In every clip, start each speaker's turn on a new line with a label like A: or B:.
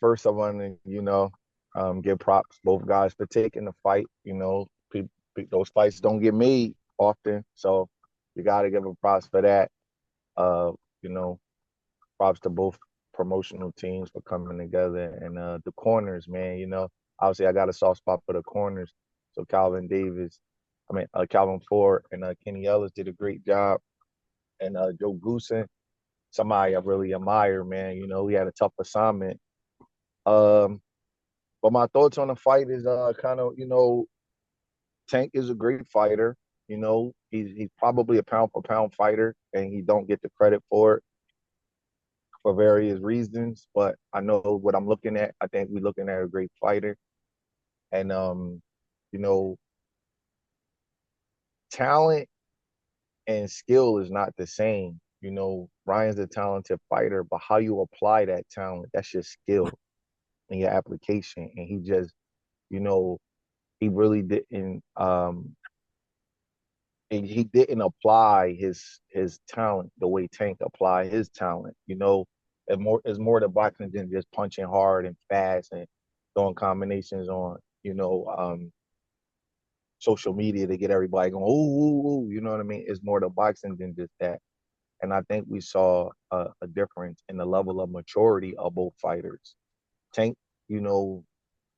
A: First, I want to, give props both guys for taking the fight. Those fights don't get made often, so you got to give them props for that. Uh, you know, props to both promotional teams for coming together and the corners, man. Obviously I got a soft spot for the corners. So Calvin Ford and Kenny Ellis did a great job, and Joe Goosen, somebody I really admire, man. We had a tough assignment. Um, but my thoughts on the fight is kind of, Tank is a great fighter. He's probably a pound for pound fighter, and he don't get the credit for it for various reasons. But I know what I'm looking at. I think we're looking at a great fighter, and you know, talent and skill is not the same. Ryan's a talented fighter, but how you apply that talent, that's your skill and your application. And he just, you know, he really didn't he didn't apply his talent the way Tank applied his talent. It's more to boxing than just punching hard and fast and throwing combinations on, social media to get everybody going, ooh, you know what I mean? It's more to boxing than just that. And I think we saw a difference in the level of maturity of both fighters. Tank, you know,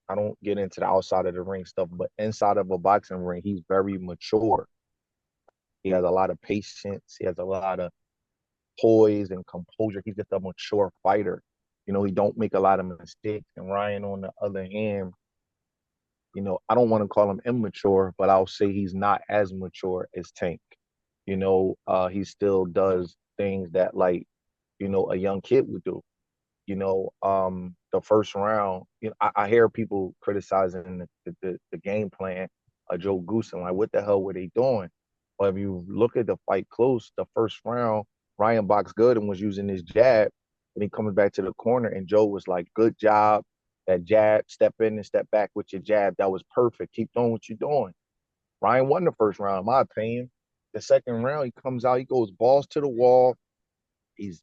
A: I don't get into the outside of the ring stuff, but inside of a boxing ring, he's very mature. He has a lot of patience. He has a lot of poise and composure. He's just a mature fighter. He don't make a lot of mistakes. And Ryan, on the other hand, I don't want to call him immature, but I'll say he's not as mature as Tank. He still does things that like, a young kid would do. The first round, I hear people criticizing the game plan of Joe Goose and like, what the hell were they doing? But if you look at the fight close, the first round, Ryan boxed good and was using his jab, and he comes back to the corner, and Joe was like, "Good job, that jab, step in and step back with your jab. That was perfect. Keep doing what you're doing." Ryan won the first round, in my opinion. The second round, he comes out, he goes balls to the wall. He's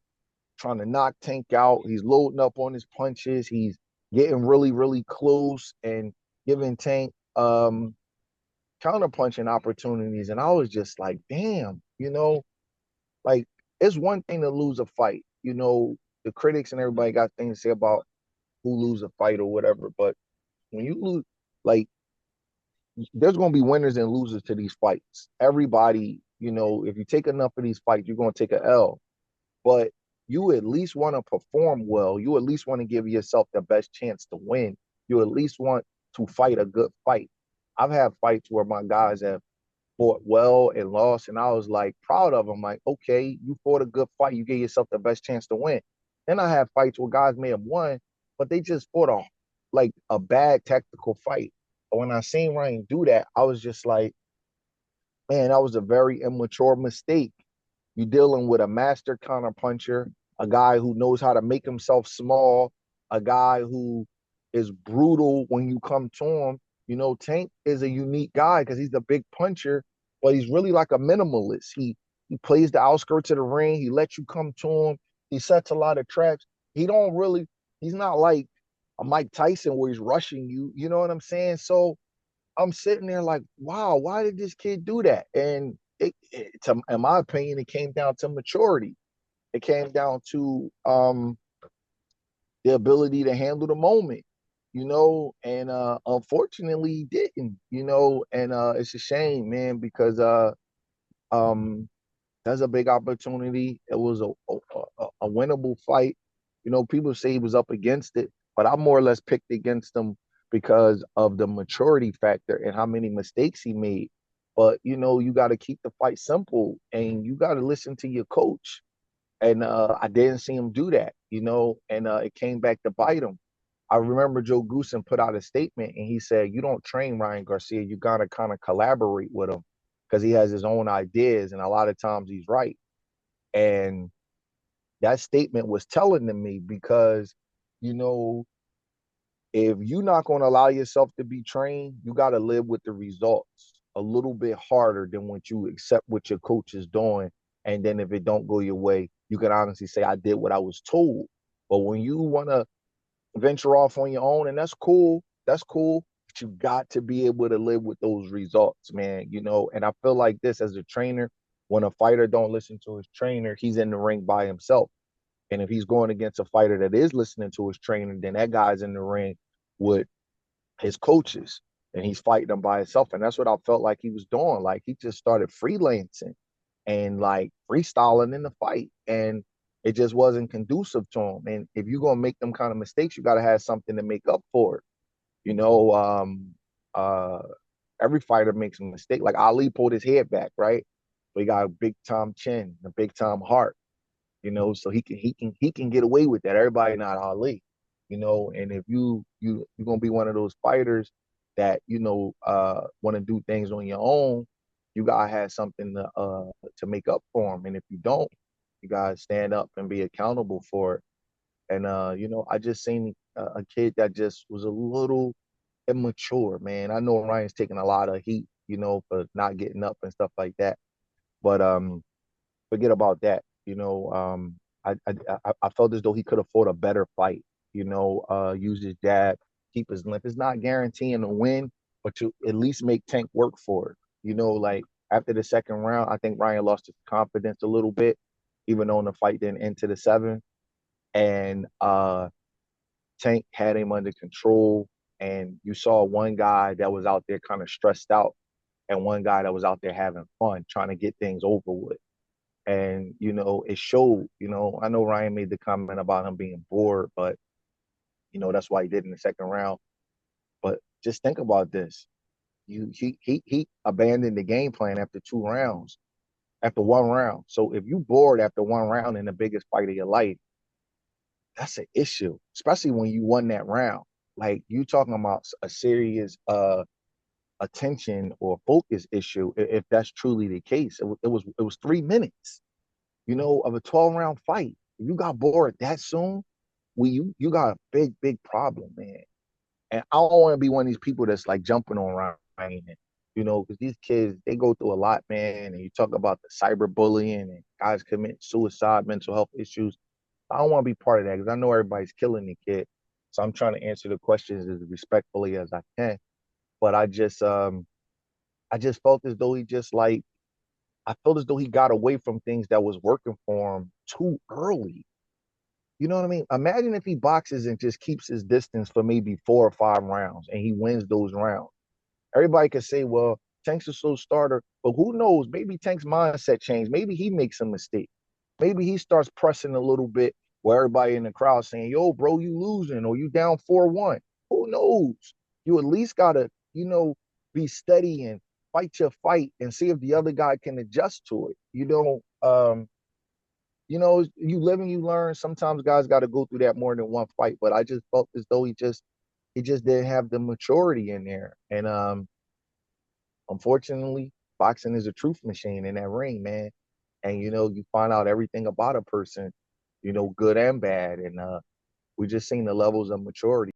A: trying to knock Tank out. He's loading up on his punches. He's getting really, really close and giving Tank counterpunching opportunities. And I was just like, damn, like it's one thing to lose a fight. The critics and everybody got things to say about who lose a fight or whatever. But when you lose, like, there's going to be winners and losers to these fights. Everybody, if you take enough of these fights, you're going to take a L. But you at least want to perform well. You at least want to give yourself the best chance to win. You at least want to fight a good fight. I've had fights where my guys have fought well and lost, and I was like proud of them. Like, okay, you fought a good fight. You gave yourself the best chance to win. Then I have fights where guys may have won, but they just fought a bad tactical fight. But when I seen Ryan do that, I was just like, man, that was a very immature mistake. You're dealing with a master counterpuncher, a guy who knows how to make himself small, a guy who is brutal when you come to him. Tank is a unique guy because he's a big puncher, but he's really like a minimalist. He plays the outskirts of the ring. He lets you come to him. He sets a lot of traps. He's not like a Mike Tyson where he's rushing you. You know what I'm saying? So I'm sitting there like, wow, why did this kid do that? And in my opinion, it came down to maturity. It came down to the ability to handle the moment, and unfortunately he didn't, and it's a shame, man, because um that's a big opportunity. It was a winnable fight. People say he was up against it, but I more or less picked against him because of the maturity factor and how many mistakes he made. But you got to keep the fight simple, and you got to listen to your coach. And I didn't see him do that, and it came back to bite him. I remember Joe Goosen put out a statement, and he said, "You don't train Ryan Garcia. You gotta kind of collaborate with him because he has his own ideas, and a lot of times he's right." And that statement was telling to me because, you know, if you're not going to allow yourself to be trained, you got to live with the results a little bit harder than what you accept what your coach is doing. And then if it don't go your way, you can honestly say, I did what I was told. But when you want to venture off on your own, and that's cool. That's cool. But you got to be able to live with those results, man. And I feel like this as a trainer, when a fighter don't listen to his trainer, he's in the ring by himself. And if he's going against a fighter that is listening to his trainer, then that guy's in the ring with his coaches and he's fighting them by himself. And that's what I felt like he was doing. Like he just started freelancing and like freestyling in the fight. And it just wasn't conducive to him. And if you're gonna make them kind of mistakes, you gotta have something to make up for it. You know, uh every fighter makes a mistake. Like Ali pulled his head back, right? But he got a big time chin, a big time heart, so he can get away with that. Everybody not Ali, and if you're gonna be one of those fighters that want to do things on your own, you gotta have something to make up for them. And if you don't, you gotta stand up and be accountable for it. And I just seen a kid that just was a little immature, man. I know Ryan's taking a lot of heat, for not getting up and stuff like that. But forget about that. I felt as though he could have fought a better fight. Use his jab, keep his length. It's not guaranteeing a win, but you at least make Tank work for it. Like after the second round, I think Ryan lost his confidence a little bit, even though the fight didn't end to the seventh. And Tank had him under control. And you saw one guy that was out there kind of stressed out, and one guy that was out there having fun, trying to get things over with. And it showed. I know Ryan made the comment about him being bored, but that's why he did in the second round. But just think about this: he abandoned the game plan after 2 rounds, after 1 round. So if you bored after 1 round in the biggest fight of your life, that's an issue, especially when you won that round. Like you talking about a serious attention or focus issue. If that's truly the case, it was 3 minutes, of a 12-round fight. If you got bored that soon, you got a big problem, man. And I don't want to be one of these people that's like jumping on Ryan, because these kids, they go through a lot, man. And you talk about the cyberbullying and guys commit suicide, mental health issues. I don't want to be part of that because I know everybody's killing the kid. So I'm trying to answer the questions as respectfully as I can. But I just felt as though I felt as though he got away from things that was working for him too early. You know what I mean? Imagine if he boxes and just keeps his distance for maybe 4 or 5 rounds and he wins those rounds. Everybody could say, well, Tank's a slow starter, but who knows? Maybe Tank's mindset changed. Maybe he makes a mistake. Maybe he starts pressing a little bit where everybody in the crowd saying, yo, bro, you losing or you down 4-1. Who knows? You at least got to, be steady and fight your fight and see if the other guy can adjust to it. You live and you learn. Sometimes guys got to go through that more than one fight, but I just felt as though he just didn't have the maturity in there. And unfortunately, boxing is a truth machine in that ring, man. And you find out everything about a person, good and bad. And we just seen the levels of maturity.